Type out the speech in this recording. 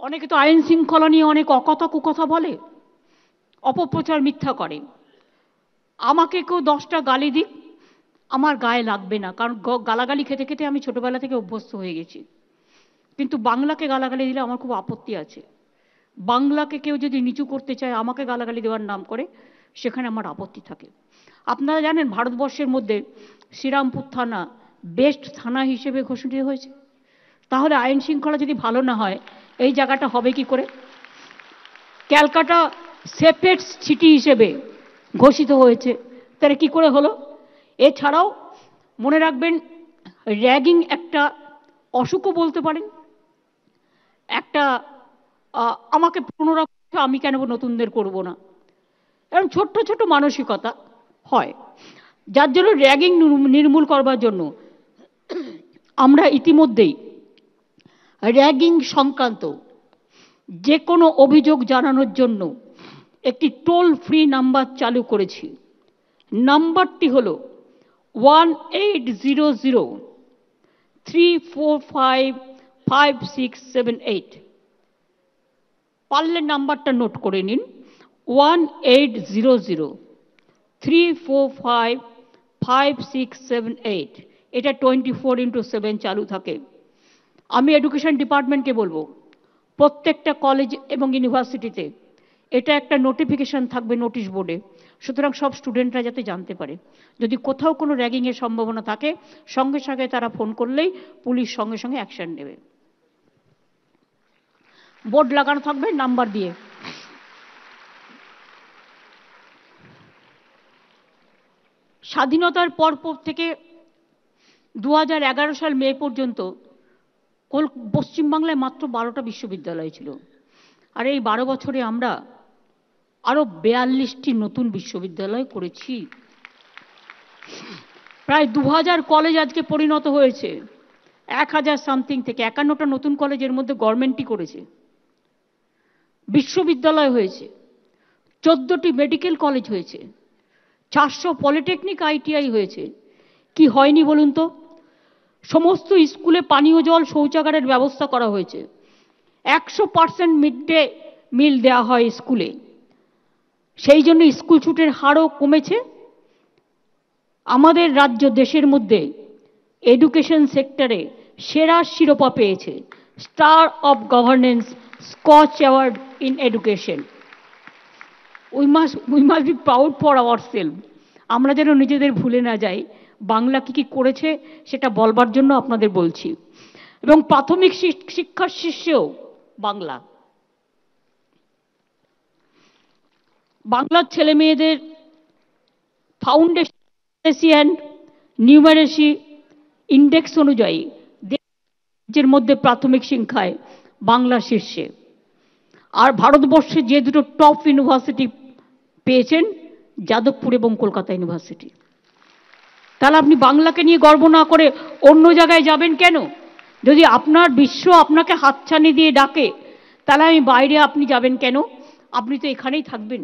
অনেকে তো আইন শৃঙ্খলা নিয়ে অনেক অকথা কুকথা বলে, অপপ্রচার মিথ্যা করে। আমাকে কেউ 10টা গালি দিক, আমার গায়ে লাগবে না, কারণ গালাগালি খেতে খেতে আমি ছোটবেলা থেকে অভ্যস্ত হয়ে গেছি। কিন্তু বাংলাকে গালাগালি দিলে আমার খুব আপত্তি আছে। বাংলাকে কেউ যদি নিচু করতে চায় আমাকে গালাগালি দেওয়ার নাম করে, সেখানে আমার আপত্তি থাকে। আপনারা জানেন ভারতবর্ষের মধ্যে শ্রীরামপুর থানা বেস্ট থানা হিসেবে ঘোষিত হয়েছে। তাহলে আইন শৃঙ্খলা যদি ভালো না হয় এই জায়গাটা হবে কি করে? ক্যালকাটা সেফেস্ট সিটি হিসেবে ঘোষিত হয়েছে, তাহলে কি করে হলো? এছাড়াও মনে রাখবেন, র্যাগিং একটা অসুখও বলতে পারেন। একটা আমাকে 15রা আমি কেন নতুনদের করব না, এরকম ছোট্ট ছোট মানসিকতা হয়, যার জন্য র্যাগিং নির্মূল করবার জন্য আমরা ইতিমধ্যেই র্যাগিং সংক্রান্ত যে কোনো অভিযোগ জানানোর জন্য একটি টোল ফ্রি নাম্বার চালু করেছি। নাম্বারটি হলো 1800-345-5678। পারলে নাম্বারটা নোট করে নিন, 1800-345-5678। এটা 24x7 চালু থাকে। আমি এডুকেশন ডিপার্টমেন্টকে বলবো, প্রত্যেকটা কলেজ এবং ইউনিভার্সিটিতে এটা একটা নোটিফিকেশন থাকবে নোটিশ বোর্ডে, সুতরাং সব স্টুডেন্টরা যাতে জানতে পারে। যদি কোথাও কোনো র্যাগিংয়ের সম্ভাবনা থাকে সঙ্গে সঙ্গে তারা ফোন করলেই পুলিশ সঙ্গে সঙ্গে অ্যাকশন নেবে। বোর্ড লাগানো থাকবে নাম্বার দিয়ে। স্বাধীনতার পর থেকে 2011 সাল মে পর্যন্ত পশ্চিমবাংলায় মাত্র 12টা বিশ্ববিদ্যালয় ছিল, আর এই 12 বছরে আমরা আরো 42টি নতুন বিশ্ববিদ্যালয় করেছি। প্রায় 2000 কলেজ আজকে পরিণত হয়েছে। 1000 সামথিং থেকে 51টা নতুন কলেজের মধ্যে গভর্নমেন্টই করেছে। বিশ্ববিদ্যালয় হয়েছে, 14টি মেডিকেল কলেজ হয়েছে, 400 পলিটেকনিক আইটিআই হয়েছে। কি হয়নি বলুন তো? সমস্ত স্কুলে পানীয় জল শৌচাগারের ব্যবস্থা করা হয়েছে। 100% মিড ডে মিল দেওয়া হয় স্কুলে, সেই জন্য স্কুল ছুটের হারও কমেছে। আমাদের রাজ্য দেশের মধ্যে এডুকেশন সেক্টরে সেরা শিরোপা পেয়েছে, star of governance Scotch award in education. We must be proud for ourself. আমরা যেন নিজেদের ভুলে না যাই, বাংলা কি কি করেছে সেটা বলবার জন্য আপনাদের বলছি। এবং প্রাথমিক শিক্ষার শীর্ষেও বাংলা। বাংলার ছেলে মেয়েদের ফাউন্ডেশন নিউমারেসি ইন্ডেক্স অনুযায়ী দেশের মধ্যে প্রাথমিক শিক্ষায় বাংলা শীর্ষে। আর ভারতবর্ষে যে দুটো টপ ইউনিভার্সিটি পেয়েছেন, যাদবপুর এবং কলকাতা ইউনিভার্সিটি। তাহলে আপনি বাংলাকে নিয়ে গর্ব না করে অন্য জায়গায় যাবেন কেন? যদি আপনার বিশ্ব আপনাকে হাতছানি দিয়ে ডাকে, তাহলে আমি বাইরে আপনি যাবেন কেন? আপনি তো এখানেই থাকবেন।